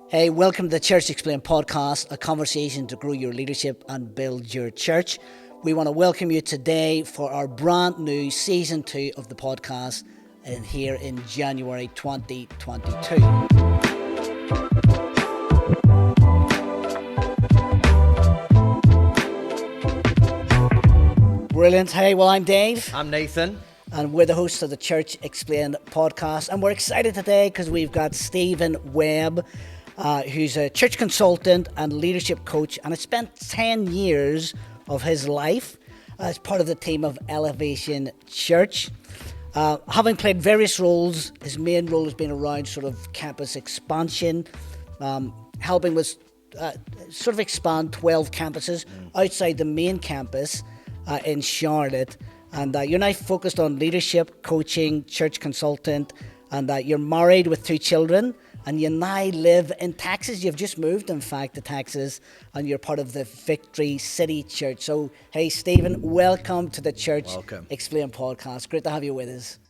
Hey, welcome to the Church Explained Podcast, a conversation to grow your leadership and build your church. We want to welcome you today for our brand new season 2 of the podcast here in January 2022. Brilliant. Hey, well, I'm Dave. I'm Nathan. And we're the hosts of the Church Explained Podcast. And we're excited today because we've got Stephen Webb, who's a church consultant and leadership coach, and has spent 10 years of his life as part of the team of Elevation Church. Having played various roles, his main role has been around sort of campus expansion, helping with sort of expand 12 campuses outside the main campus in Charlotte. And you're now focused on leadership, coaching, church consultant, and you're married with 2 children, and you now live in Texas. You've just moved, in fact, to Texas, and you're part of the Victory City Church. So, hey, Stephen, welcome to the Church Explained Podcast. Great to have you with us.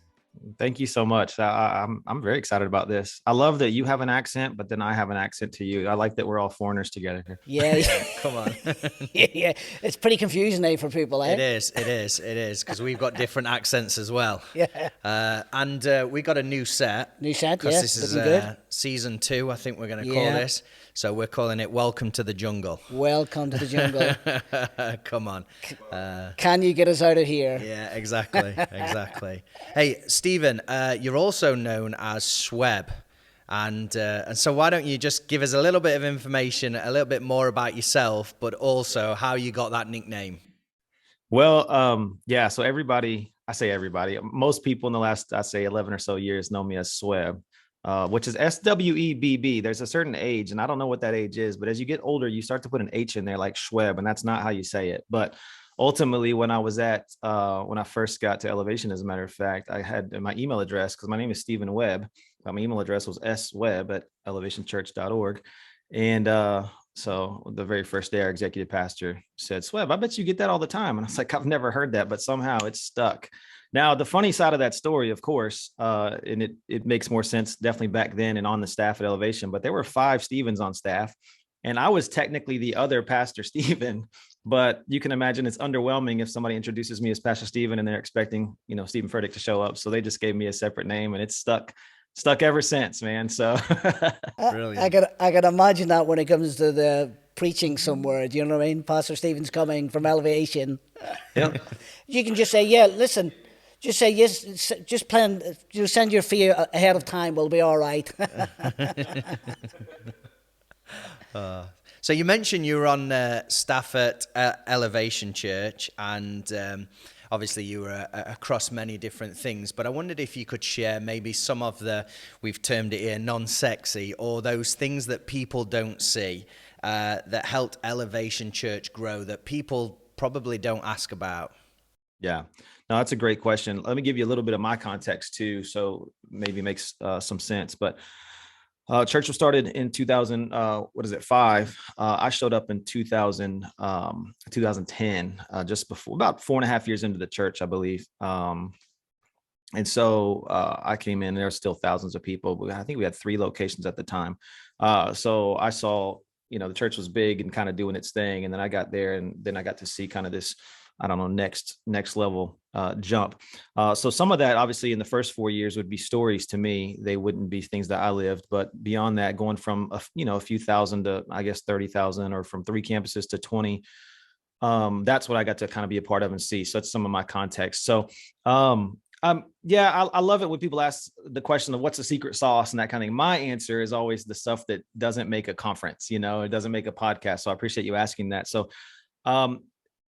Thank you so much. I'm very excited about this. I love that you have an accent, but then I have an accent to you. I like that we're all foreigners together here. Yeah. Come on. yeah. It's pretty confusing for people, eh? It is, because we've got different accents as well. Yeah. And we got a new set. Yes. This is good. season 2, I think we're going to call this. So we're calling it Welcome to the Jungle. Welcome to the jungle. Come on. Can you get us out of here? Yeah, exactly. Hey, Stephen, you're also known as SWEB. And so why don't you just give us a little bit of information, a little bit more about yourself, but also how you got that nickname? Well, so everybody, most people in the last, 11 or so years know me as SWEB. Which is SWEBB. There's a certain age, and I don't know what that age is, but as you get older, you start to put an H in there like Schweb, and that's not how you say it. But ultimately, when I first got to Elevation, as a matter of fact, I had my email address, because my name is Stephen Webb. My email address was swebb@elevationchurch.org. And so the very first day, our executive pastor said, "Sweb, I bet you get that all the time." And I was like, "I've never heard that, but somehow it's stuck." Now, the funny side of that story, of course, and it makes more sense definitely back then and on the staff at Elevation, but there were 5 Stephens on staff, and I was technically the other Pastor Stephen. But you can imagine it's underwhelming if somebody introduces me as Pastor Stephen and they're expecting, Stephen Furtick to show up. So they just gave me a separate name, and it's stuck ever since, man. So Brilliant. I can imagine that when it comes to the preaching somewhere. Do you know what I mean? Pastor Stephen's coming from Elevation. Yeah. You can just say, yeah, listen. Just say yes. Just plan. You send your fee ahead of time. We'll be all right. So you mentioned you were on staff at Elevation Church, and obviously you were across many different things. But I wondered if you could share maybe some of we've termed it here, non-sexy, or those things that people don't see that helped Elevation Church grow that people probably don't ask about. Yeah. No, that's a great question. Let me give you a little bit of my context too, so maybe makes some sense. But church was started in 2005. I showed up in 2010, just before, about 4.5 years into the church, I believe. And so I came in. There were still thousands of people, but I think we had 3 locations at the time. So I saw, the church was big and kind of doing its thing, and then I got there, and then I got to see kind of this, I don't know, next level jump. So some of that, obviously, in the first 4 years would be stories to me. They wouldn't be things that I lived. But beyond that, going from a few thousand to, I guess, 30,000, or from 3 campuses to 20, that's what I got to kind of be a part of and see. So that's some of my context. So I love it when people ask the question of what's the secret sauce and that kind of thing. My answer is always the stuff that doesn't make a conference. It doesn't make a podcast. So I appreciate you asking that. So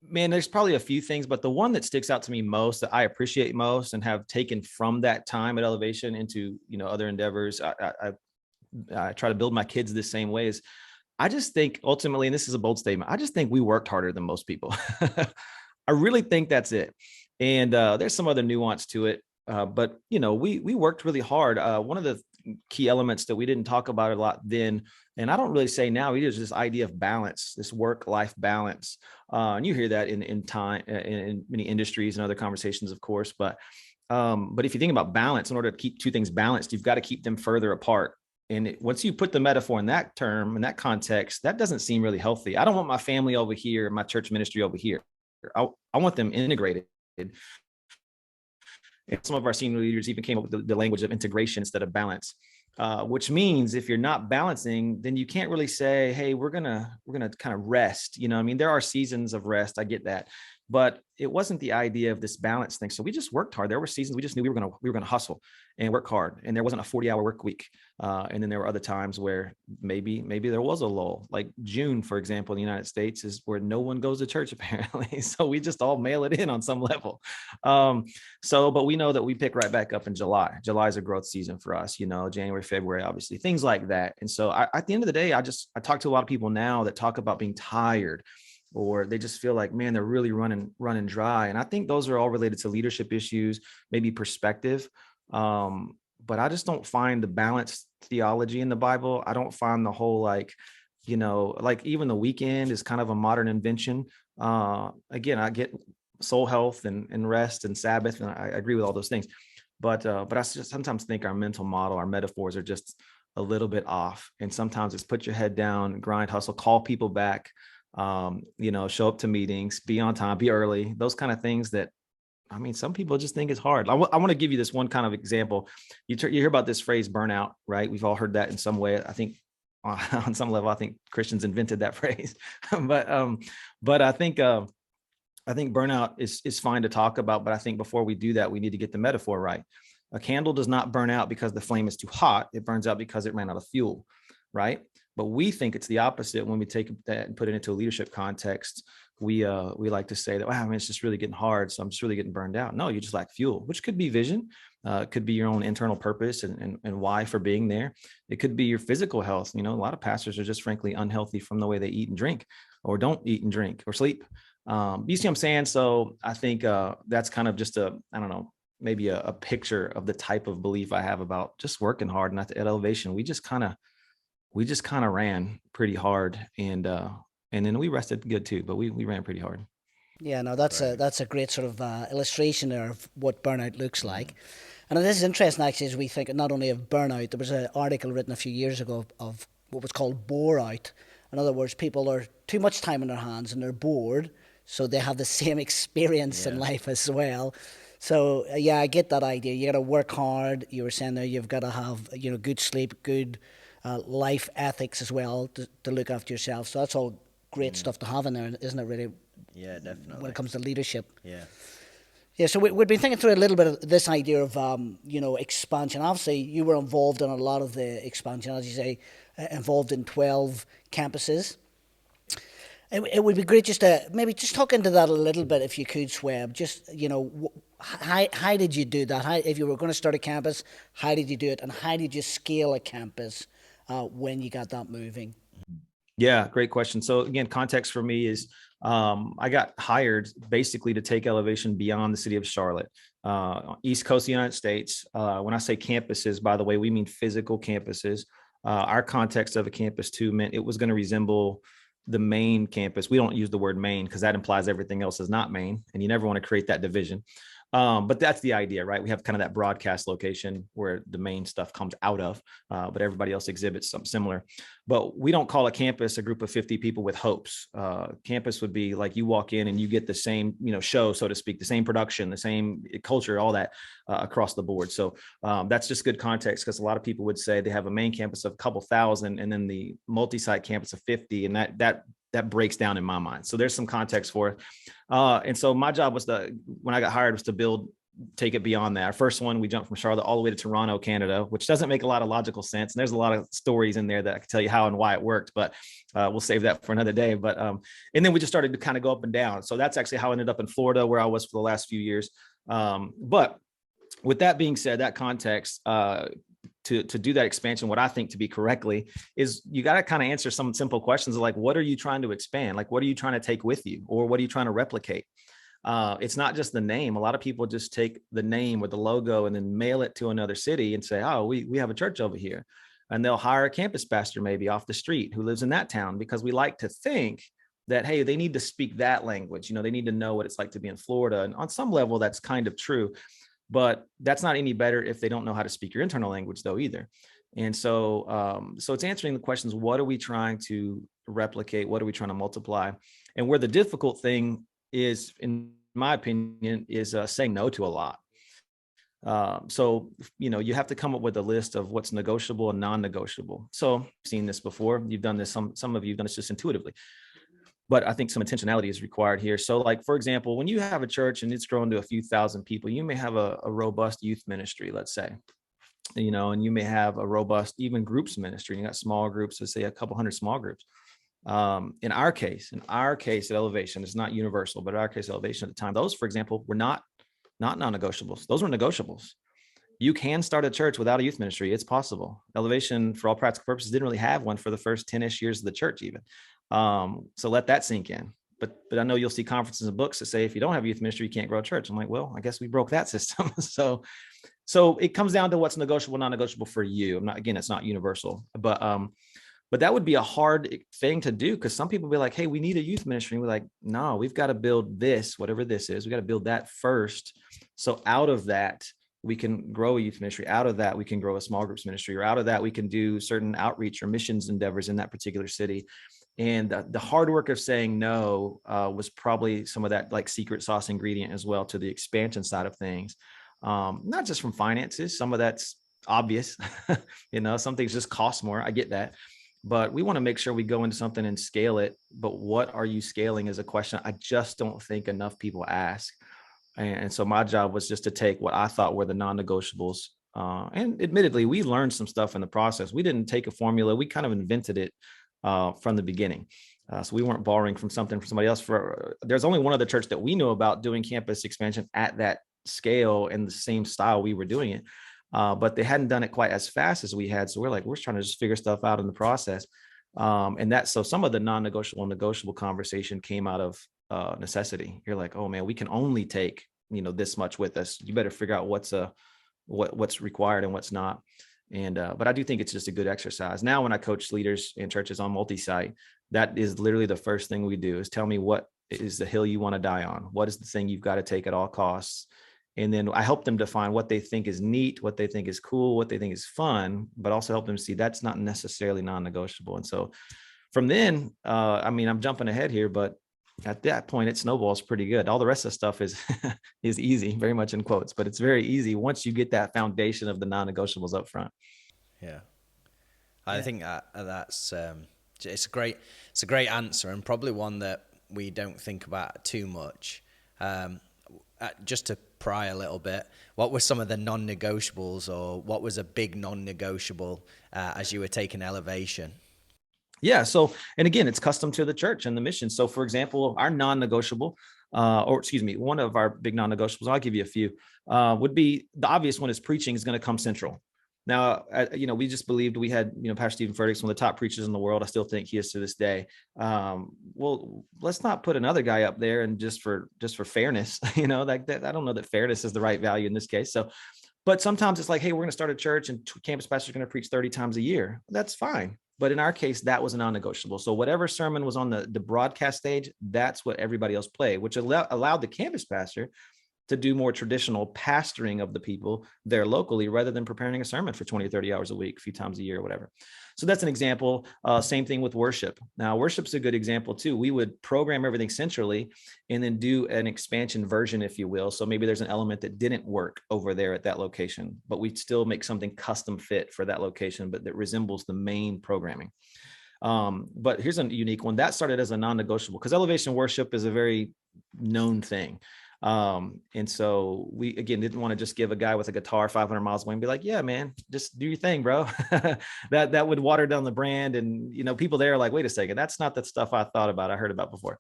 man, there's probably a few things, but the one that sticks out to me most, that I appreciate most and have taken from that time at Elevation into, other endeavors, I try to build my kids the same way, is I just think ultimately, and this is a bold statement, I just think we worked harder than most people. I really think that's it. And there's some other nuance to it. But we worked really hard. One of the key elements that we didn't talk about a lot then, and I don't really say now, is this idea of balance, this work-life balance. And you hear that in many industries and other conversations, of course. But if you think about balance, in order to keep 2 things balanced, you've got to keep them further apart. And once you put the metaphor in that term, in that context, that doesn't seem really healthy. I don't want my family over here, my church ministry over here. I want them integrated. And some of our senior leaders even came up with the language of integration instead of balance, which means if you're not balancing, then you can't really say, hey, we're gonna kind of rest. You know, I mean, there are seasons of rest. I get that. But it wasn't the idea of this balance thing. So we just worked hard. There were seasons we just knew we were gonna hustle and work hard. And there wasn't a 40-hour work week. And then there were other times where maybe there was a lull. Like June, for example, in the United States is where no one goes to church apparently. So we just all mail it in on some level. But we know that we pick right back up in July. July is a growth season for us. You know, January, February, obviously things like that. And so at the end of the day, I talk to a lot of people now that talk about being tired, or they just feel like, man, they're really running dry. And I think those are all related to leadership issues, maybe perspective. But I just don't find the balanced theology in the Bible. I don't find the whole, like even the weekend is kind of a modern invention. Again, I get soul health and rest and Sabbath, and I agree with all those things. But I just sometimes think our mental model, our metaphors are just a little bit off. And sometimes it's put your head down, grind, hustle, call people back, show up to meetings, be on time, be early, those kind of things that, I mean, some people just think it's hard. I want to give you this one kind of example. You hear about this phrase burnout, right? We've all heard that in some way. I think on some level, I think Christians invented that phrase, but I think burnout is fine to talk about. But I think before we do that, we need to get the metaphor right. A candle does not burn out because the flame is too hot. It burns out because it ran out of fuel, right? But we think it's the opposite when we take that and put it into a leadership context. We like to say that, wow, I mean, it's just really getting hard, so I'm just really getting burned out. No, you just lack fuel, which could be vision. It could be your own internal purpose and why for being there. It could be your physical health. You know, a lot of pastors are just frankly unhealthy from the way they eat and drink, or don't eat and drink or sleep. You see what I'm saying? So I think that's kind of just maybe a picture of the type of belief I have about just working hard. And at Elevation, we just kind of ran pretty hard, and then we rested good too, but we ran pretty hard. Yeah, no, that's a great sort of illustration there of what burnout looks like. And this is interesting actually, as we think not only of burnout. There was an article written a few years ago of what was called bore out. In other words, people are too much time on their hands and they're bored, so they have the same experience in life as well. So yeah, I get that idea. You got to work hard. You were saying there, you've got to have good sleep, good life ethics as well to look after yourself. So that's all great stuff to have in there, isn't it? Really. Yeah, definitely. When it comes to leadership. Yeah. Yeah. So we've been thinking through a little bit of this idea of expansion. Obviously, you were involved in a lot of the expansion, as you say, involved in 12 campuses. It would be great just to maybe just talk into that a little bit, if you could, Sweb. Just, how did you do that? If you were going to start a campus, how did you do it? And how did you scale a campus when you got that moving? Yeah, great question. So again, context for me is I got hired basically to take Elevation beyond the city of Charlotte, East Coast of the United States. When I say campuses, by the way, we mean physical campuses. Our context of a campus too meant it was going to resemble the main campus. We don't use the word main because that implies everything else is not main, and you never want to create that division. But that's the idea, right? We have kind of that broadcast location where the main stuff comes out of, but everybody else exhibits something similar. But we don't call a campus a group of 50 people with hopes. Campus would be like you walk in and you get the same, show, so to speak, the same production, the same culture, all that across the board. So that's just good context, because a lot of people would say they have a main campus of a couple thousand and then the multi-site campus of 50, and that breaks down in my mind. So there's some context for it. And so my job when I got hired, was to take it beyond that. Our first one, we jumped from Charlotte all the way to Toronto, Canada, which doesn't make a lot of logical sense. And there's a lot of stories in there that I can tell you how and why it worked, but we'll save that for another day. But, and then we just started to kind of go up and down. So that's actually how I ended up in Florida, where I was for the last few years. But with that being said, that context, to do that expansion, what I think to be correctly is you got to kind of answer some simple questions like, what are you trying to expand? Like, what are you trying to take with you? Or what are you trying to replicate? It's not just the name. A lot of people just take the name or the logo and then mail it to another city and say, oh, we have a church over here. And they'll hire a campus pastor maybe off the street who lives in that town, because we like to think that, hey, they need to speak that language. They need to know what it's like to be in Florida. And on some level, that's kind of true. But that's not any better if they don't know how to speak your internal language, though, either. And so it's answering the questions: what are we trying to replicate? What are we trying to multiply? And where the difficult thing is, in my opinion, is saying no to a lot. So, you have to come up with a list of what's negotiable and non-negotiable. So I've seen this before. You've done this. Some of you have done this just intuitively, but I think some intentionality is required here. So like, for example, when you have a church and it's grown to a few thousand people, you may have a robust youth ministry, let's say, and you may have a robust even groups ministry. You got small groups, let's say a couple hundred small groups. In our case at Elevation, it's not universal, but in our case, Elevation at the time, those, for example, were not non-negotiables. Those were negotiables. You can start a church without a youth ministry. It's possible. Elevation, for all practical purposes, didn't really have one for the first 10-ish years of the church even. So let that sink in. But I know you'll see conferences and books that say, if you don't have a youth ministry, you can't grow a church. I'm like, well, I guess we broke that system. So it comes down to what's negotiable, non-negotiable for you. It's not universal, but that would be a hard thing to do, because some people be like, hey, we need a youth ministry. And we're like, no, we've got to build this, whatever this is. We got to build that first. So out of that, we can grow a youth ministry. Out of that, we can grow a small groups ministry, or out of that, we can do certain outreach or missions endeavors in that particular city. And the hard work of saying no was probably some of that like secret sauce ingredient as well to the expansion side of things. Not just from finances. Some of that's obvious, some things just cost more. I get that. But we want to make sure we go into something and scale it. But what are you scaling is a question I just don't think enough people ask. And so my job was just to take what I thought were the non-negotiables. And admittedly, we learned some stuff in the process. We didn't take a formula. We kind of invented it from the beginning. So we weren't borrowing from somebody else. There's only one other church that we know about doing campus expansion at that scale and the same style we were doing it. But they hadn't done it quite as fast as we had. So we're trying to just figure stuff out in the process. So some of the non-negotiable and negotiable conversation came out of necessity. You're like, oh man, we can only take, this much with us. You better figure out what's required and what's not. But I do think it's just a good exercise. Now, when I coach leaders in churches on multi-site, that is literally the first thing we do is tell me what is the hill you want to die on? What is the thing you've got to take at all costs? And then I help them define what they think is neat, what they think is cool, what they think is fun, but also help them see that's not necessarily non-negotiable. And so from then, I'm jumping ahead here, but at that point, it snowballs pretty good. All the rest of the stuff is is easy, very much in quotes, but it's very easy once you get that foundation of the non-negotiables up front. Yeah, I think that's it's a great answer, and probably one that we don't think about too much. Just to pry a little bit, what were some of the non-negotiables, or what was a big non-negotiable as you were taking Elevation? Yeah. So, and again, it's custom to the church and the mission. So for example, our non-negotiable, one of our big non-negotiables, I'll give you a few, would be the obvious one is preaching is going to come central. Now, we just believed we had, Pastor Stephen Furtick's one of the top preachers in the world. I still think he is to this day. Well, let's not put another guy up there and just for fairness, like that. I don't know that fairness is the right value in this case. So, but sometimes it's like, hey, we're going to start a church and campus pastors are going to preach 30 times a year. That's fine. But in our case, that was a non-negotiable. So whatever sermon was on the broadcast stage, that's what everybody else played, which allowed the campus pastor to do more traditional pastoring of the people there locally, rather than preparing a sermon for 20 or 30 hours a week, a few times a year or whatever. So that's an example. Same thing with worship. Now, worship's a good example too. We would program everything centrally and then do an expansion version, if you will. So maybe there's an element that didn't work over there at that location, but we'd still make something custom fit for that location, but that resembles the main programming. But here's a unique one that started as a non-negotiable, because elevation worship is a very known thing. And so we, again, didn't want to just give a guy with a guitar 500 miles away and be like, yeah, man, just do your thing, bro. that would water down the brand. And, people there are like, wait a second, that's not the stuff I thought about, I heard about before.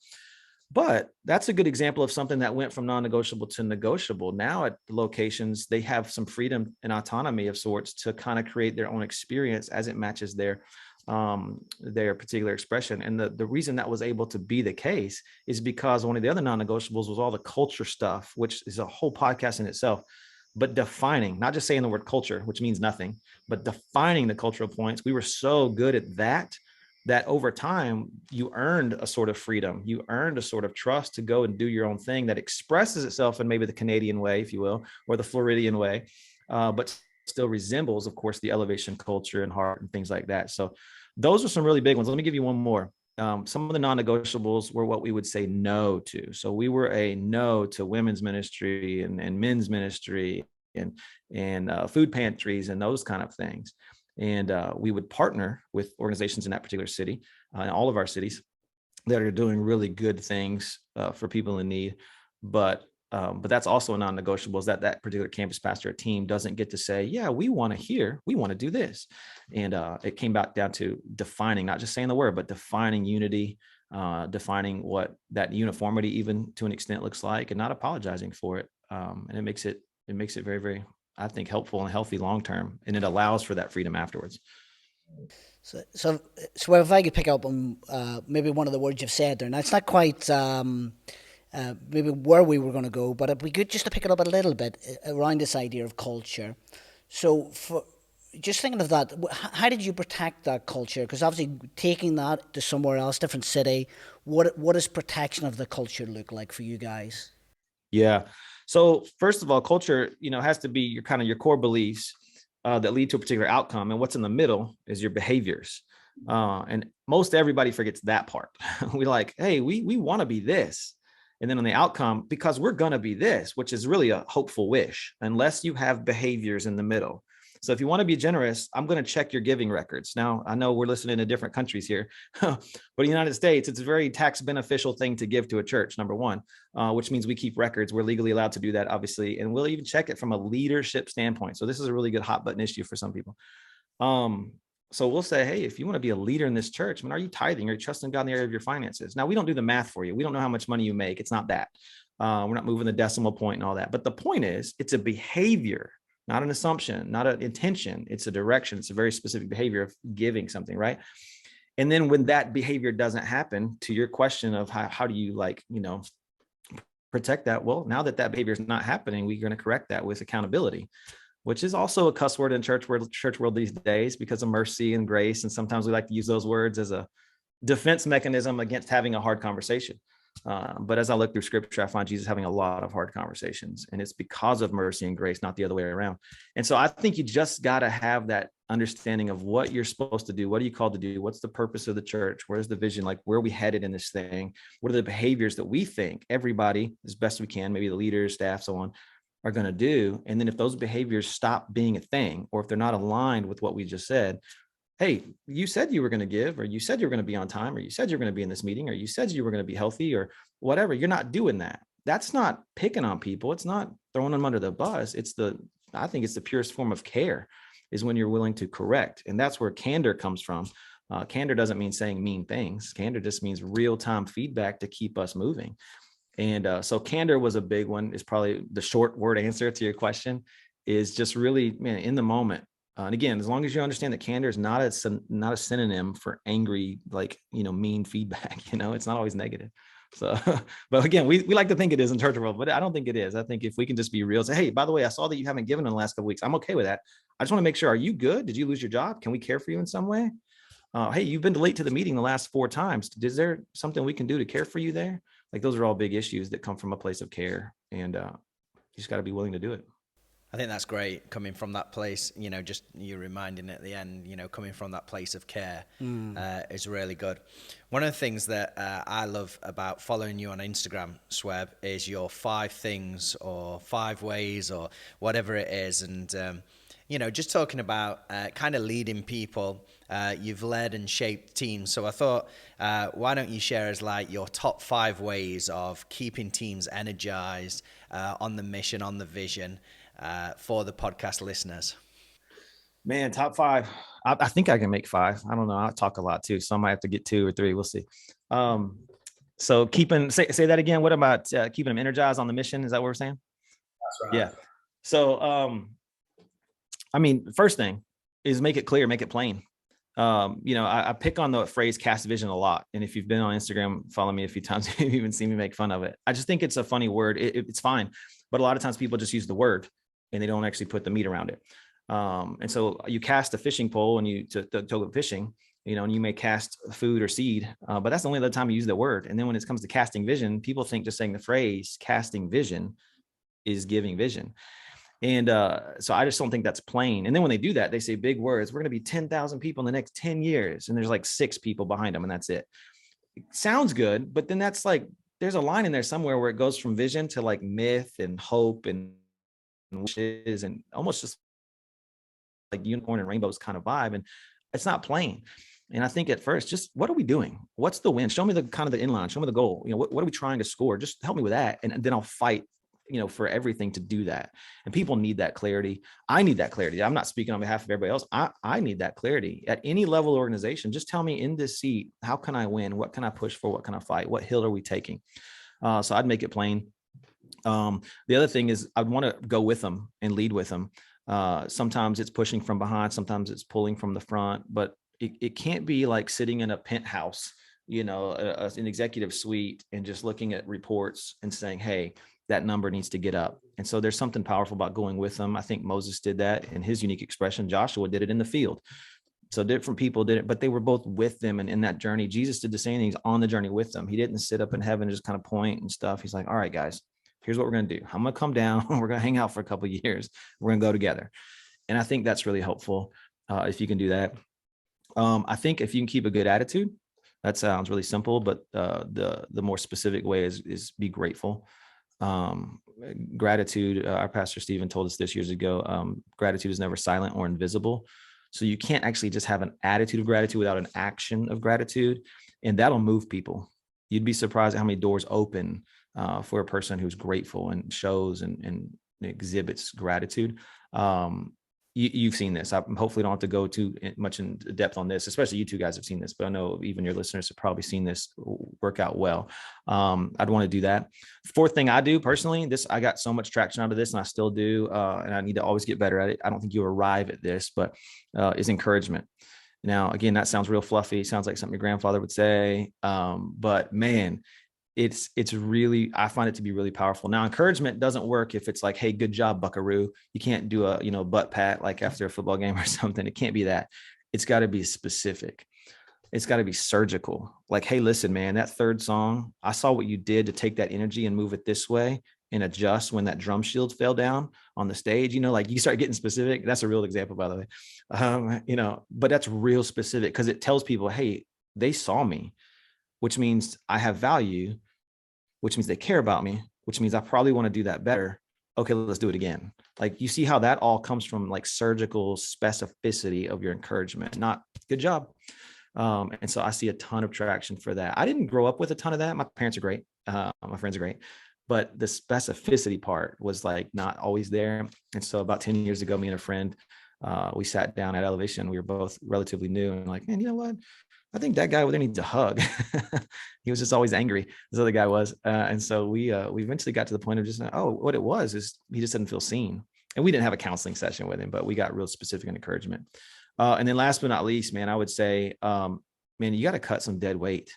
But that's a good example of something that went from non-negotiable to negotiable. Now at locations, they have some freedom and autonomy of sorts to kind of create their own experience as it matches their particular expression. And the reason that was able to be the case is because one of the other non-negotiables was all the culture stuff, which is a whole podcast in itself, but defining, not just saying the word culture, which means nothing, but defining the cultural points. We were so good at that over time, you earned a sort of freedom. You earned a sort of trust to go and do your own thing that expresses itself in maybe the Canadian way, if you will, or the Floridian way, but still resembles, of course, the elevation culture and heart and things like that. So those are some really big ones. Let me give you one more. Some of the non-negotiables were what we would say no to. So we were a no to women's ministry and men's ministry and food pantries and those kind of things. And we would partner with organizations in that particular city, in all of our cities, that are doing really good things for people in need. But that's also a non-negotiable, is that particular campus pastor or team doesn't get to say, yeah, we want to do this. And it came back down to defining, not just saying the word, but defining unity, defining what that uniformity even to an extent looks like, and not apologizing for it. And it makes it very, very, I think, helpful and healthy long-term. And it allows for that freedom afterwards. So if I could pick up on maybe one of the words you've said there, now it's not quite maybe where we were going to go, but if we could just to pick it up a little bit around this idea of culture. So for just thinking of that, how did you protect that culture? Because obviously taking that to somewhere else, different city, what does protection of the culture look like for you guys? Yeah. So first of all, culture, has to be your core beliefs that lead to a particular outcome. And what's in the middle is your behaviors. And most everybody forgets that part. We're like, hey, we want to be this. And then on the outcome, because we're going to be this, which is really a hopeful wish, unless you have behaviors in the middle. So if you want to be generous, I'm going to check your giving records. Now, I know we're listening to different countries here, but in the United States, it's a very tax beneficial thing to give to a church, number one, which means we keep records. We're legally allowed to do that, obviously, and we'll even check it from a leadership standpoint. So this is a really good hot button issue for some people. So we'll say, hey, if you want to be a leader in this church, are you tithing? Are you trusting God in the area of your finances? Now, we don't do the math for you. We don't know how much money you make. It's not that. We're not moving the decimal point and all that. But the point is, it's a behavior, not an assumption, not an intention. It's a direction. It's a very specific behavior of giving something, right? And then when that behavior doesn't happen, to your question of how do you protect that? Well, now that behavior is not happening, we're going to correct that with accountability, which is also a cuss word in church world these days because of mercy and grace. And sometimes we like to use those words as a defense mechanism against having a hard conversation. But as I look through scripture, I find Jesus having a lot of hard conversations, and it's because of mercy and grace, not the other way around. And so I think you just got to have that understanding of what you're supposed to do. What are you called to do? What's the purpose of the church? Where's the vision? Like, where are we headed in this thing? What are the behaviors that we think everybody, as best we can, maybe the leaders, staff, so on, are going to do? And then if those behaviors stop being a thing, or if they're not aligned with what we just said, hey, you said you were going to give, or you said you were going to be on time, or you said you're going to be in this meeting, or you said you were going to be healthy, or whatever. You're not doing that. That's not picking on people. It's not throwing them under the bus. I think it's the purest form of care, is when you're willing to correct. And that's where candor comes from. Candor doesn't mean saying mean things. Candor just means real-time feedback to keep us moving. And so candor was a big one. Is probably the short word answer to your question, is just really, in the moment. And again, as long as you understand that candor is not a synonym for angry, mean feedback, it's not always negative. So, but again, we like to think it is in church world, but I don't think it is. I think if we can just be real, say, hey, by the way, I saw that you haven't given in the last couple of weeks. I'm okay with that. I just want to make sure, are you good? Did you lose your job? Can we care for you in some way? Hey, you've been late to the meeting the last 4 times. Is there something we can do to care for you there? Like, those are all big issues that come from a place of care, and you just got to be willing to do it. I think that's great, coming from that place, just you're reminding at the end, coming from that place of care is really good. One of the things that I love about following you on Instagram, Sweb, is your 5 things or 5 ways or whatever it is. And, just talking about kind of leading people. You've led and shaped teams. So I thought, why don't you share us your top 5 ways of keeping teams energized on the mission, on the vision, for the podcast listeners? Man, top 5. I think I can make 5. I don't know. I talk a lot too, so I might have to get 2 or 3. We'll see. So say that again. What about keeping them energized on the mission? Is that what we're saying? That's right. Yeah. So, first thing is make it clear, make it plain. I pick on the phrase cast vision a lot. And if you've been on Instagram, follow me a few times, you've even seen me make fun of it. I just think it's a funny word. It's fine. But a lot of times people just use the word and they don't actually put the meat around it. And so you cast a fishing pole and you to go fishing, and you may cast food or seed, but that's the only other time you use the word. And then when it comes to casting vision, people think just saying the phrase casting vision is giving vision. And so I just don't think that's plain. And then when they do that, they say big words. We're going to be 10,000 people in the next 10 years. And there's like 6 people behind them, and that's it. It sounds good, but then that's like, there's a line in there somewhere where it goes from vision to like myth and hope and wishes and almost just like unicorn and rainbows kind of vibe. And it's not plain. And I think at first, just what are we doing? What's the win? Show me the kind of the inline, show me the goal. What are we trying to score? Just help me with that. And then I'll fight, for everything to do that. And people need that clarity. I need that clarity. I'm not speaking on behalf of everybody else. I need that clarity at any level of organization. Just tell me in this seat, how can I win? What can I push for? What can I fight? What hill are we taking? So I'd make it plain. The other thing is I'd want to go with them and lead with them. Sometimes it's pushing from behind. Sometimes it's pulling from the front, but it can't be like sitting in a penthouse, an executive suite and just looking at reports and saying, hey, that number needs to get up. And so there's something powerful about going with them. I think Moses did that in his unique expression. Joshua did it in the field. So different people did it, but they were both with them. And in that journey, Jesus did the same thing. He's on the journey with them. He didn't sit up in heaven and just kind of point and stuff. He's like, all right, guys, here's what we're going to do. I'm going to come down. We're going to hang out for a couple of years. We're going to go together. And I think that's really helpful if you can do that. I think if you can keep a good attitude, that sounds really simple, but the more specific way is be grateful. Gratitude, our pastor Stephen told us this years ago, gratitude is never silent or invisible. So you can't actually just have an attitude of gratitude without an action of gratitude, and that'll move people. You'd be surprised at how many doors open for a person who's grateful and shows and exhibits gratitude. You've seen this. I hopefully don't have to go too much in depth on this, especially you two guys have seen this, but I know even your listeners have probably seen this work out well. I'd want to do that. Fourth thing I do personally, I got so much traction out of this and I still do, and I need to always get better at it. I don't think you arrive at this, but is encouragement. Now, again, that sounds real fluffy. Sounds like something your grandfather would say. But man, it's really, I find it to be really powerful. Now, encouragement doesn't work if it's like, hey, good job, buckaroo. You can't do a, butt pat like after a football game or something. It can't be that. It's got to be specific. It's got to be surgical. Like, hey, listen, man, that third song, I saw what you did to take that energy and move it this way and adjust when that drum shield fell down on the stage. Like you start getting specific. That's a real example, by the way. But that's real specific because it tells people, hey, they saw me, which means I have value, which means they care about me, which means I probably want to do that better. Okay, let's do it again. Like you see how that all comes from like surgical specificity of your encouragement, not good job. And so I see a ton of traction for that. I didn't grow up with a ton of that. My parents are great. My friends are great. But the specificity part was like not always there. And so about 10 years ago, me and a friend, we sat down at Elevation. We were both relatively new and like, man, you know what? I think that guy over there needs a hug. He was just always angry. This other guy was. And so we eventually got to the point of just, what it was is he just didn't feel seen. And we didn't have a counseling session with him, but we got real specific and encouragement. And then last but not least, man, I would say, man, you got to cut some dead weight.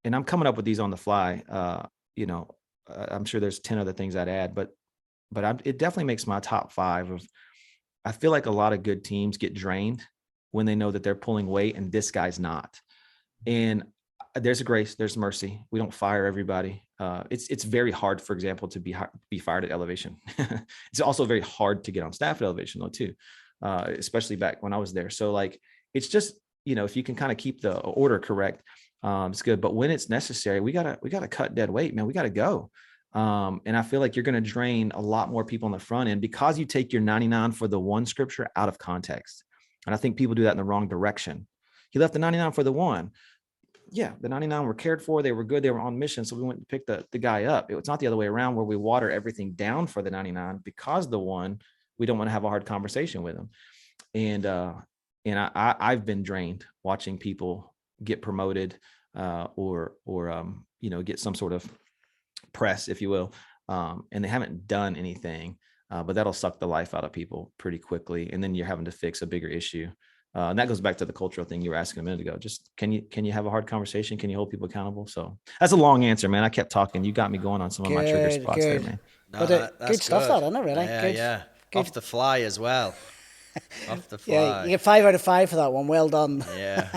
And I'm coming up with these on the fly. I'm sure there's 10 other things I'd add, but it definitely makes my top 5 of, I feel like a lot of good teams get drained when they know that they're pulling weight and this guy's not. And there's a grace, there's mercy. We don't fire everybody. It's very hard, for example, to be fired at Elevation. It's also very hard to get on staff at Elevation though too, especially back when I was there. So like, it's just, if you can kind of keep the order correct, it's good. But when it's necessary, we gotta cut dead weight, man. We gotta go. And I feel like you're going to drain a lot more people on the front end because you take your 99 for the one scripture out of context. And I think people do that in the wrong direction. He left the 99 for the one. Yeah, the 99 were cared for. They were good. They were on mission. So we went to pick the guy up. It's not the other way around where we water everything down for the 99 because the one, we don't want to have a hard conversation with him. And I've been drained watching people get promoted or get some sort of press, if you will. And they haven't done anything. But that'll suck the life out of people pretty quickly. And then you're having to fix a bigger issue. And that goes back to the cultural thing you were asking a minute ago. Just can you have a hard conversation? Can you hold people accountable? So that's a long answer, man. I kept talking. You got me going on some of my trigger spots there, man. No, but good stuff, that, isn't it, really? Yeah. Good. Off the fly as well. Off the fly. Yeah, you get 5 out of 5 for that one. Well done. Yeah.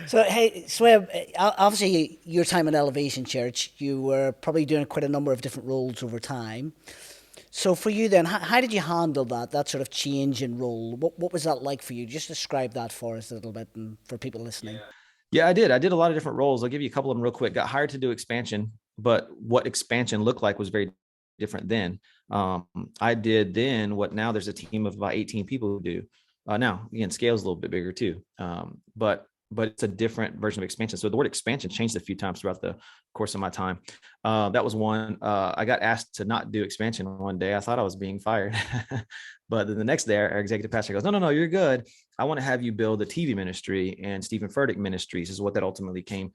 So, hey, Sweb, obviously your time in Elevation Church, you were probably doing quite a number of different roles over time. So for you then, how did you handle that sort of change in role? What was that like for you? Just describe that for us a little bit and for people listening. Yeah, I did. I did a lot of different roles. I'll give you a couple of them real quick. Got hired to do expansion, but what expansion looked like was very different then. I did then what now there's a team of about 18 people who do. Now, again, scale's a little bit bigger too. But it's a different version of expansion. So the word expansion changed a few times throughout the course of my time. That was one. I got asked to not do expansion one day. I thought I was being fired. But then the next day, our executive pastor goes, no, you're good. I want to have you build a TV ministry, and Stephen Furtick Ministries is what that ultimately came,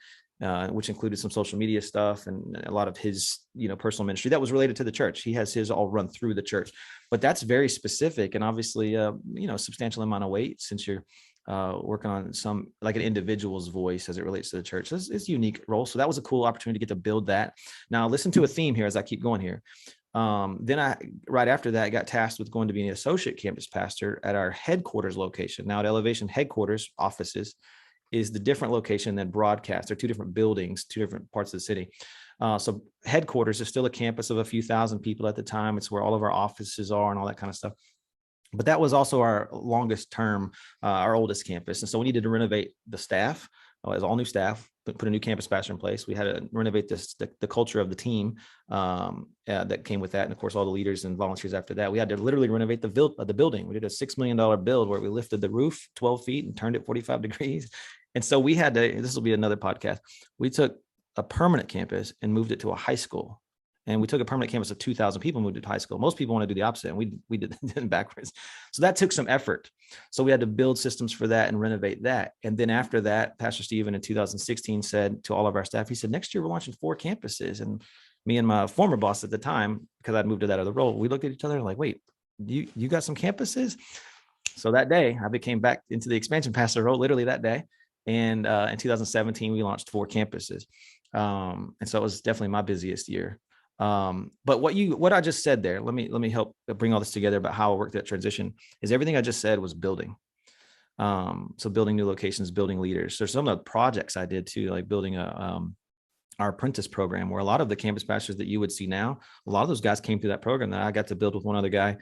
which included some social media stuff and a lot of his, personal ministry that was related to the church. He has his all run through the church, but that's very specific and obviously, substantial amount of weight since you're working on some like an individual's voice as it relates to the church. So it's a unique role. So that was a cool opportunity to get to build that. Now listen to a theme here as I keep going here. Then right after that, got tasked with going to be an associate campus pastor at our headquarters location. Now at Elevation headquarters offices is the different location than broadcast. They're two different buildings, two different parts of the city. So headquarters is still a campus of a few thousand people at the time. It's where all of our offices are and all that kind of stuff. But that was also our longest term, our oldest campus. And so we needed to renovate the staff. It was all new staff, put a new campus pastor in place. We had to renovate the culture of the team that came with that. And of course, all the leaders and volunteers after that. We had to literally renovate the building. We did a $6 million build where we lifted the roof 12 feet and turned it 45 degrees. And so we had to, this will be another podcast. We took a permanent campus and moved it to a high school. And we took a permanent campus of 2,000 people, moved it to high school. Most people want to do the opposite, and we did it backwards. So that took some effort. So we had to build systems for that and renovate that. And then after that, Pastor Stephen in 2016 said to all of our staff, he said, next year we're launching 4 campuses. And me and my former boss at the time, because I'd moved to that other role, we looked at each other and like, wait, you got some campuses? So that day I became back into the expansion pastor role, literally that day. And in 2017, we launched 4 campuses. And so it was definitely my busiest year. But what I just said there, let me help bring all this together about how I worked that transition is everything I just said was building. So building new locations, building leaders. There's some of the projects I did too, like building our apprentice program, where a lot of the campus pastors that you would see now, a lot of those guys came through that program that I got to build with one other guy.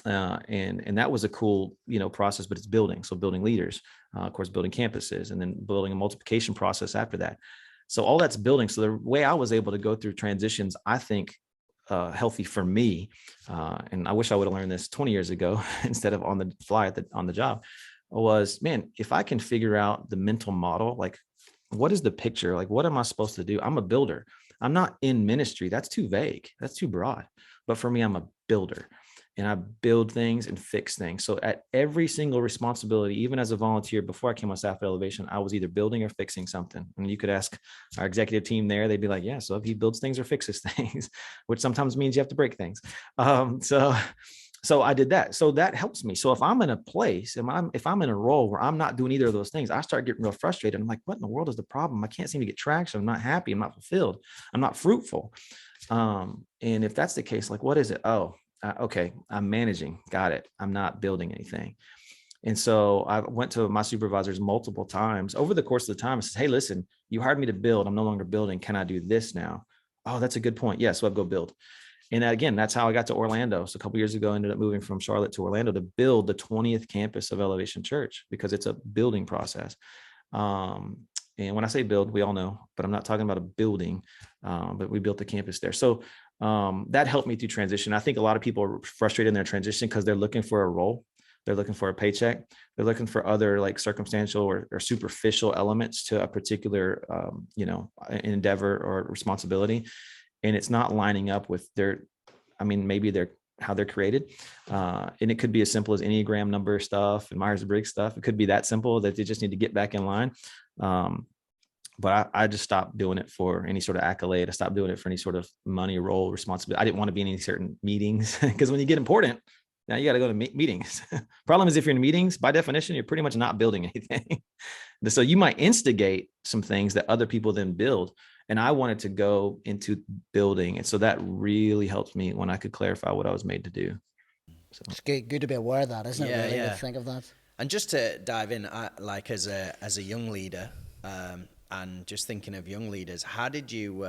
And that was a cool, process, but it's building. So building leaders, of course, building campuses, and then building a multiplication process after that. So all that's building. So the way I was able to go through transitions, I think, healthy for me. And I wish I would have learned this 20 years ago instead of on the fly on the job, was, man, if I can figure out the mental model, like what is the picture? Like, what am I supposed to do? I'm a builder. I'm not in ministry. That's too vague. That's too broad. But for me, I'm a builder. And I build things and fix things. So at every single responsibility, even as a volunteer, before I came on staff at Elevation, I was either building or fixing something. And you could ask our executive team there, they'd be like, yeah, so if he builds things or fixes things, which sometimes means you have to break things. So I did that. So that helps me. So if I'm in a place, if I'm in a role where I'm not doing either of those things, I start getting real frustrated. I'm like, what in the world is the problem? I can't seem to get traction. I'm not happy. I'm not fulfilled. I'm not fruitful. And if that's the case, like, what is it? Okay, I'm managing. Got it. I'm not building anything. And so I went to my supervisors multiple times over the course of the time. I said, hey, listen, you hired me to build. I'm no longer building. Can I do this now? Oh, that's a good point. Yeah, so I'll go build. And again, that's how I got to Orlando. So a couple of years ago, I ended up moving from Charlotte to Orlando to build the 20th campus of Elevation Church, because it's a building process. And when I say build, we all know, but I'm not talking about a building, but we built the campus there. So that helped me through transition. I think a lot of people are frustrated in their transition because they're looking for a role. They're looking for a paycheck. They're looking for other like circumstantial or superficial elements to a particular, endeavor or responsibility. And it's not lining up with how they're created. And it could be as simple as Enneagram number stuff and Myers-Briggs stuff. It could be that simple that they just need to get back in line. But I just stopped doing it for any sort of accolade. I stopped doing it for any sort of money, role, responsibility. I didn't want to be in any certain meetings because when you get important, now you got to go to meetings. Problem is, if you're in meetings, by definition, you're pretty much not building anything. So you might instigate some things that other people then build. And I wanted to go into building. And so that really helped me when I could clarify what I was made to do. So it's good to be aware of that, isn't it? Yeah, really, yeah. to think of that. And just to dive in, like as a young leader, and just thinking of young leaders, how did you,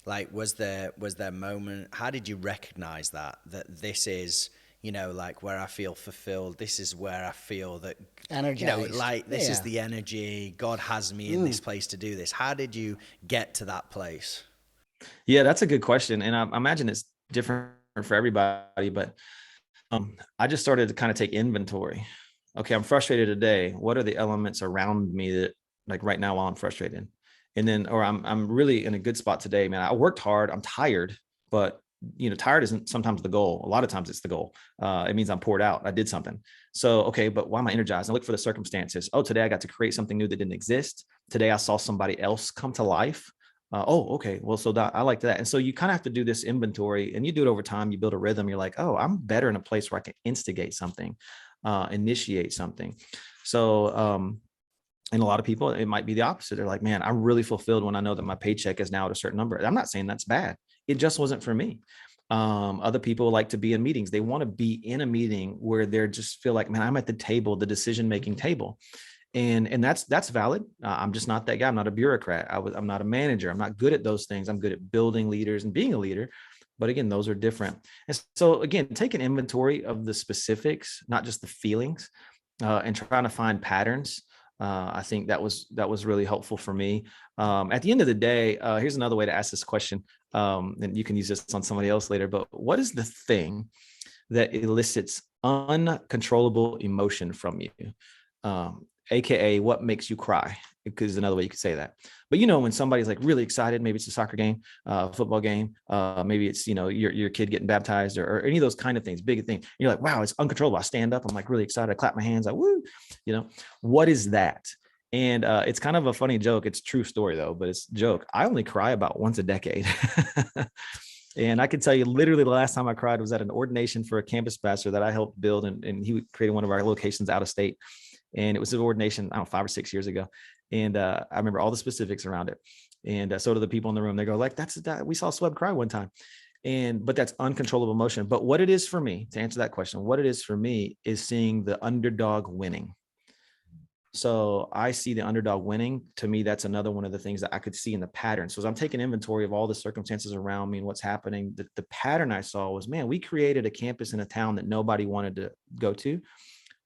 like, was there a moment? How did you recognize that this is, like where I feel fulfilled? This is where I feel that energized. like this is the energy. God has me in this place to do this. How did you get to that place? Yeah, that's a good question, and I imagine it's different for everybody. But I just started to kind of take inventory. Okay, I'm frustrated today. What are the elements around me that, like right now, while I'm frustrated, and then, or I'm really in a good spot today, man. I worked hard. I'm tired, but tired isn't sometimes the goal. A lot of times it's the goal. It means I'm poured out. I did something. So, okay, but why am I energized? I look for the circumstances. Oh, today I got to create something new that didn't exist. Today I saw somebody else come to life. Okay, well, so I like that. And so you kind of have to do this inventory, and you do it over time. You build a rhythm. You're like, oh, I'm better in a place where I can instigate something, initiate something. So, and a lot of people, it might be the opposite. They're like, man, I'm really fulfilled when I know that my paycheck is now at a certain number. I'm not saying that's bad. It just wasn't for me. Other people like to be in meetings. They want to be in a meeting where they're just feel like, man, I'm at the table, the decision-making table. And that's valid. I'm just not that guy. I'm not a bureaucrat. I'm not a manager. I'm not good at those things. I'm good at building leaders and being a leader. But again, those are different. And so again, take an inventory of the specifics, not just the feelings, and trying to find patterns. I think that was really helpful for me. At the end of the day, here's another way to ask this question, and you can use this on somebody else later. But what is the thing that elicits uncontrollable emotion from you? AKA what makes you cry, because another way you could say that. But when somebody's like really excited, maybe it's a soccer game, football game, maybe it's your kid getting baptized, or any of those kind of things, big thing. You're like, wow, it's uncontrollable. I stand up, I'm like really excited, I clap my hands, I woo, what is that? And it's kind of a funny joke. It's a true story though, but it's a joke. I only cry about once a decade. And I can tell you literally the last time I cried was at an ordination for a campus pastor that I helped build, and he created one of our locations out of state. And it was an ordination, I don't know, 5 or 6 years ago. And I remember all the specifics around it. And so do the people in the room. They go like, we saw Swebb cry one time. But that's uncontrollable emotion. But what it is for me, to answer that question, what it is for me is seeing the underdog winning. So I see the underdog winning. To me, that's another one of the things that I could see in the pattern. So as I'm taking inventory of all the circumstances around me and what's happening, the pattern I saw was, man, we created a campus in a town that nobody wanted to go to.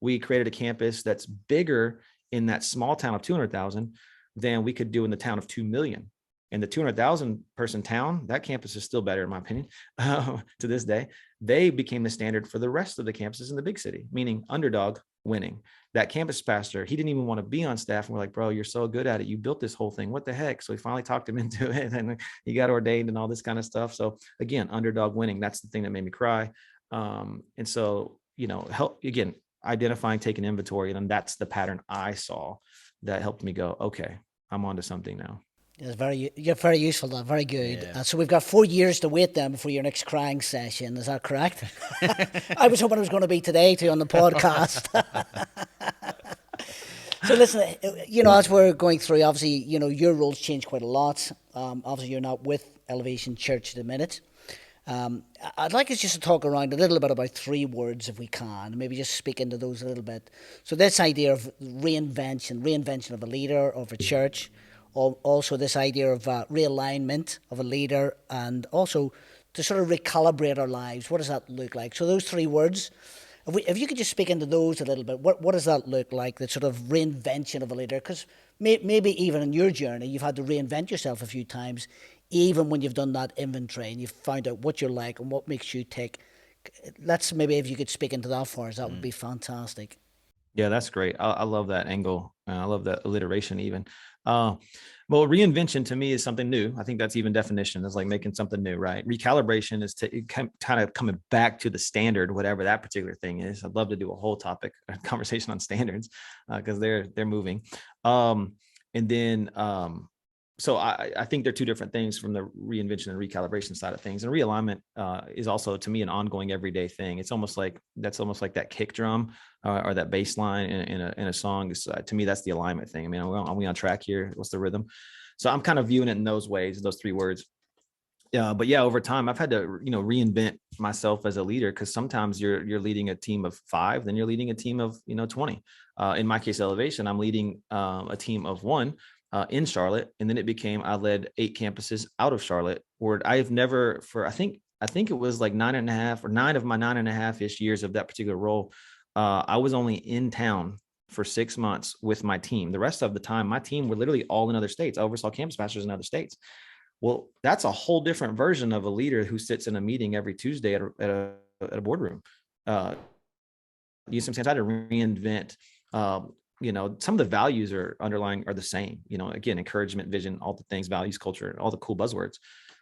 We created a campus that's bigger in that small town of 200,000 than we could do in the town of 2 million. And the 200,000 person town, that campus is still better in my opinion. To this day, they became the standard for the rest of the campuses in the big city, meaning underdog winning. That campus pastor, he didn't even want to be on staff. And we're like, bro, you're so good at it. You built this whole thing. What the heck? So we finally talked him into it, and he got ordained and all this kind of stuff. So again, underdog winning, that's the thing that made me cry. And so, help again, identifying, taking inventory, and then that's the pattern I saw that helped me go, okay, I'm onto something now. It's you're very useful, though. Very good. Yeah. So we've got 4 years to wait then before your next crying session. Is that correct? I was hoping it was going to be today too on the podcast. So listen, as we're going through, obviously, your roles change quite a lot. Obviously, you're not with Elevation Church at the minute. I'd like us just to talk around a little bit about 3 words, if we can, maybe just speak into those a little bit. So this idea of reinvention of a leader, of a church, also this idea of realignment of a leader, and also to sort of recalibrate our lives. What does that look like? So those 3 words, if you could just speak into those a little bit, what does that look like, the sort of reinvention of a leader? Because maybe even in your journey, you've had to reinvent yourself a few times, even when you've done that inventory and you've found out what you're like and what makes you tick. Maybe if you could speak into that for us, that would be fantastic. Yeah, that's great. I love that angle. I love that alliteration even. Well, reinvention to me is something new. I think that's even definition. It's like making something new, right? Recalibration is kind of coming back to the standard, whatever that particular thing is. I'd love to do a whole topic, a conversation on standards, because they're moving. And then, so I think they're 2 different things from the reinvention and recalibration side of things. And realignment is also, to me, an ongoing everyday thing. It's almost like that kick drum or that bass line in a song. To me, that's the alignment thing. I mean, are we on track here? What's the rhythm? So I'm kind of viewing it in those ways, those 3 words. But yeah, over time, I've had to, reinvent myself as a leader, because sometimes you're leading a team of 5, then you're leading a team of, 20. In my case, Elevation, I'm leading a team of 1 in Charlotte, and then it became I led 8 campuses out of Charlotte. Where I've never, I think it was like 9.5 or 9 of my 9.5-ish years of that particular role, I was only in town for 6 months with my team. The rest of the time, my team were literally all in other states. I oversaw campus pastors in other states. Well, that's a whole different version of a leader who sits in a meeting every Tuesday at a boardroom. Sometimes I had to reinvent. Some of the values are the same. Again, encouragement, vision, all the things, values, culture, all the cool buzzwords.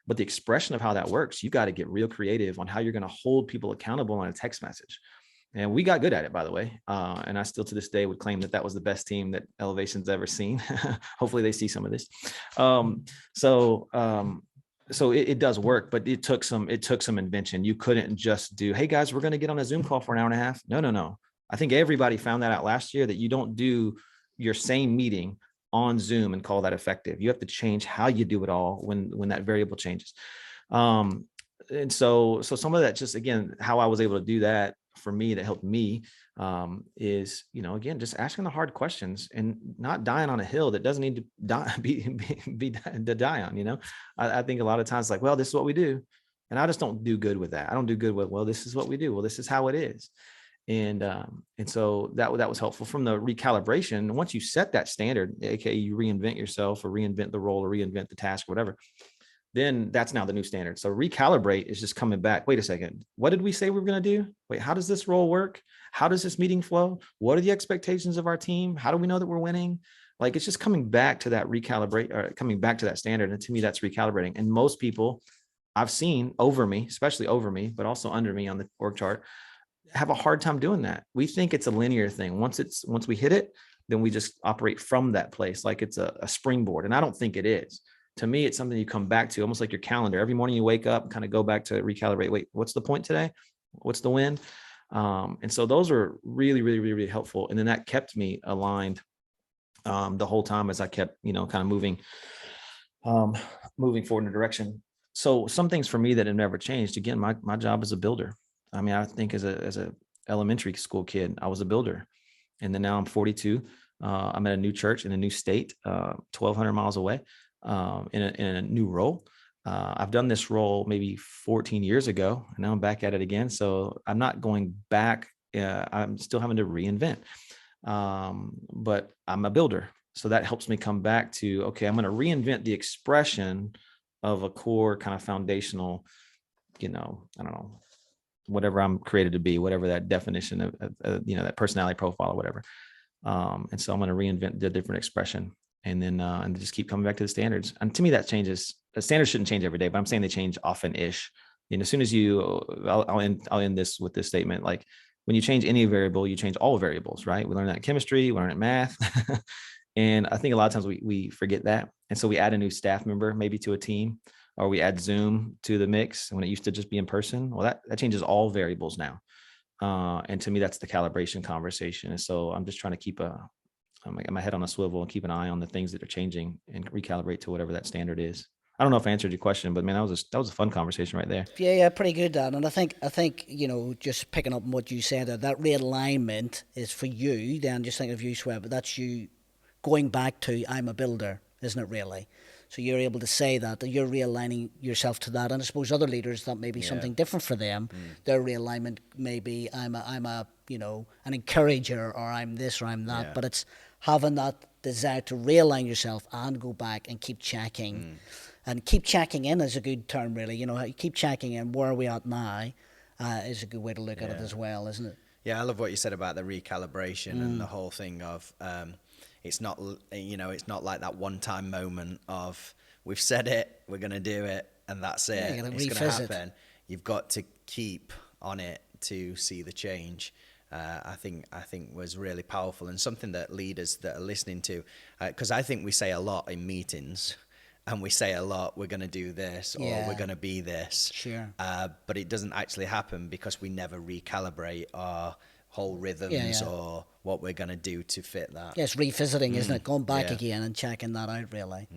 But the expression of how that works, you got to get real creative on how you're going to hold people accountable on a text message. And we got good at it, by the way. And I still to this day would claim that was the best team that Elevation's ever seen. Hopefully they see some of this. So it does work, but it took some invention. You couldn't just do, hey guys, we're going to get on a Zoom call for an hour and a half. No. I think everybody found that out last year, that you don't do your same meeting on Zoom and call that effective. You have to change how you do it all when that variable changes. And so some of that, just again, how I was able to do that for me, that helped me, is, again, just asking the hard questions and not dying on a hill that doesn't need to die on. I think a lot of times, like, well, this is what we do. And I just don't do good with that. I don't do good with, well, this is what we do. Well, this is how it is. And so that was helpful from the recalibration. Once you set that standard, aka you reinvent yourself or reinvent the role or reinvent the task, or whatever, then that's now the new standard. So recalibrate is just coming back. Wait a second. What did we say we were going to do? Wait, how does this role work? How does this meeting flow? What are the expectations of our team? How do we know that we're winning? Like, it's just coming back to that recalibrate, or coming back to that standard. And to me, that's recalibrating. And most people I've seen over me, especially over me, but also under me on the org chart, have a hard time doing that. We think it's a linear thing. Once we hit it, then we just operate from that place, like it's a springboard. And I don't think it is. To me, it's something you come back to, almost like your calendar. Every morning you wake up, kind of go back to recalibrate. Wait, what's the point today? What's the win? And so those are really, really, really, really helpful. And then that kept me aligned the whole time as I kept, kind of moving forward in a direction. So some things for me that have never changed. Again, my job as a builder. I mean, I think as a elementary school kid, I was a builder, and then now I'm 42. I'm at a new church in a new state, 1,200 miles away, in a new role. I've done this role maybe 14 years ago, and now I'm back at it again. So I'm not going back. I'm still having to reinvent, but I'm a builder. So that helps me come back to, okay, I'm going to reinvent the expression of a core kind of foundational, I don't know, whatever I'm created to be, whatever that definition of that personality profile or whatever. And so I'm going to reinvent the different expression, and then and just keep coming back to the standards. And to me, that changes. The standards shouldn't change every day, but I'm saying they change often-ish. As soon as I'll end this with this statement. Like, when you change any variable, you change all variables, right? We learn that in chemistry, we learn it in math. And I think a lot of times we forget that. And so we add a new staff member maybe to a team, or we add Zoom to the mix when it used to just be in person. Well, that changes all variables now. And to me, that's the calibration conversation. And so I'm just trying to keep my head on a swivel and keep an eye on the things that are changing and recalibrate to whatever that standard is. I don't know if I answered your question, but man, that was a fun conversation right there. Yeah, pretty good, Dan. And I think just picking up on what you said, that realignment is for you. Then just think of you, Sweb, but that's you going back to I'm a builder, isn't it really? So you're able to say that you're realigning yourself to that. And I suppose other leaders, that may be something different for them. Their realignment may be I'm a an encourager, or I'm this or I'm that. Yeah. But it's having that desire to realign yourself and go back and keep checking. And keep checking in is a good term, really. Keep checking in. Where are we at now is a good way to look at it as well, isn't it? Yeah, I love what you said about the recalibration and the whole thing of it's not like that one-time moment of we've said it, we're going to do it, and that's it. Yeah, it's going to happen. You've got to keep on it to see the change. I think was really powerful, and something that leaders that are listening to, because I think we say a lot in meetings. And we say a lot, we're going to do this, or we're going to be this. Sure. But it doesn't actually happen because we never recalibrate our whole rhythms or what we're going to do to fit that. Yes, revisiting, isn't it? Going back again and checking that out, really.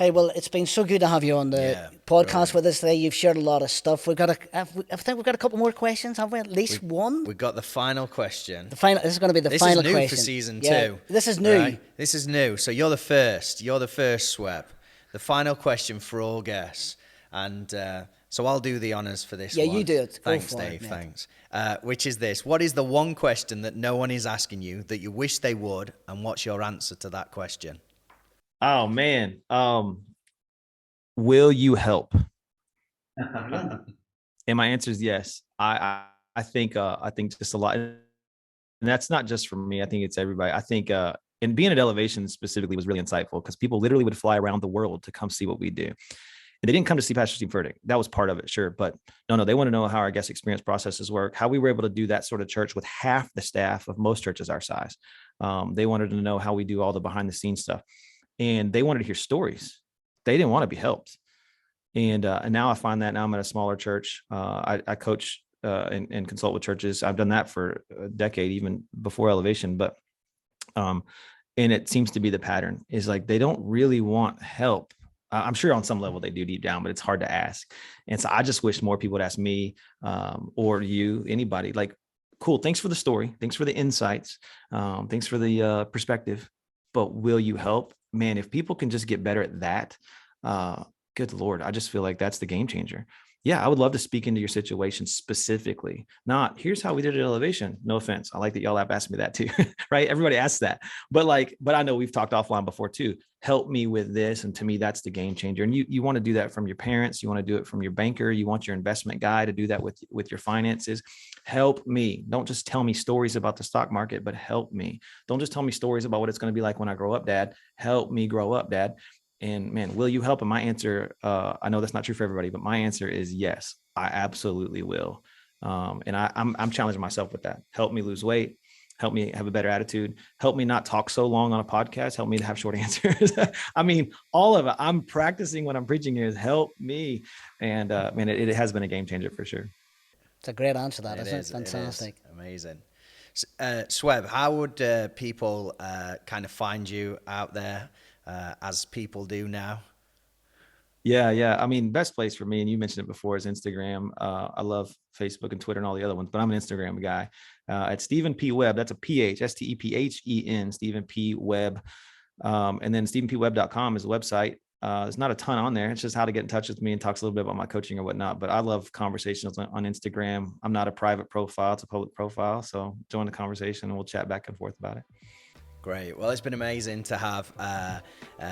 Hey, well, it's been so good to have you on the podcast with us today. You've shared a lot of stuff. I think we've got a couple more questions, have we? At least one? We've got the final question. This is going to be the final question. This is new for season 2. This is new. Right? This is new. So you're the first. You're the first, Sweb. The final question for all guests. And so I'll do the honors for this one. Yeah, you do it. Thanks, Dave. Thanks. Which is this. What is the one question that no one is asking you that you wish they would? And what's your answer to that question? Oh man. Will you help? And my answer is yes. I think just a lot, and that's not just for me. I think it's everybody. I think and being at Elevation specifically was really insightful because people literally would fly around the world to come see what we do. And they didn't come to see Pastor Steve Furtick. That was part of it, sure. But no, they want to know how our guest experience processes work, how we were able to do that sort of church with half the staff of most churches our size. They wanted to know how we do all the behind the scenes stuff. And they wanted to hear stories. They didn't want to be helped. And now I find that now I'm at a smaller church. I coach and consult with churches. I've done that for a decade, even before Elevation. But and it seems to be the pattern is like they don't really want help. I'm sure on some level they do deep down, but it's hard to ask. And so I just wish more people would ask me or you, anybody, like, cool, thanks for the story. Thanks for the insights. Thanks for the perspective. But will you help? Man, if people can just get better at that, good Lord, I just feel like that's the game changer. Yeah, I would love to speak into your situation specifically. Not here's how we did it at Elevation. No offense. I like that y'all have asked me that too, right? Everybody asks that. But I know we've talked offline before too. Help me with this. And to me, that's the game changer. And you want to do that from your parents. You want to do it from your banker. You want your investment guy to do that with your finances. Help me. Don't just tell me stories about the stock market, but help me. Don't just tell me stories about what it's going to be like when I grow up, Dad. Help me grow up, Dad. And man, will you help? And my answer, I know that's not true for everybody, but my answer is yes, I absolutely will. And I'm challenging myself with that. Help me lose weight. Help me have a better attitude. Help me not talk so long on a podcast. Help me to have short answers. I mean, all of it. I'm practicing what I'm preaching here is help me. And man, it has been a game changer for sure. It's a great answer, that isn't it? Fantastic. It is. Amazing. Sweb, how would people kind of find you out there? As people do now? Yeah. I mean, best place for me, and you mentioned it before, is Instagram. I love Facebook and Twitter and all the other ones, but I'm an Instagram guy. At Stephen P. Webb, that's a PH, STEPHEN, Stephen P. Webb. And then StephenPWebb.com is the website. There's not a ton on there. It's just how to get in touch with me and talks a little bit about my coaching or whatnot. But I love conversations on Instagram. I'm not a private profile, it's a public profile. So join the conversation and we'll chat back and forth about it. Great. Well, it's been amazing to have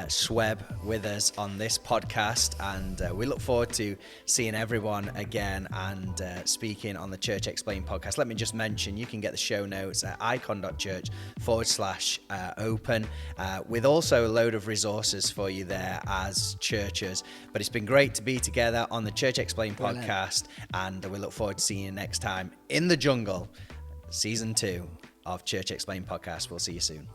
Sweb with us on this podcast, and we look forward to seeing everyone again and speaking on the Church Explained podcast. Let me just mention, you can get the show notes at icon.church/open, with also a load of resources for you there as churches. But it's been great to be together on the Church Explained podcast, and we look forward to seeing you next time in the jungle, season 2 of Church Explained podcast. We'll see you soon.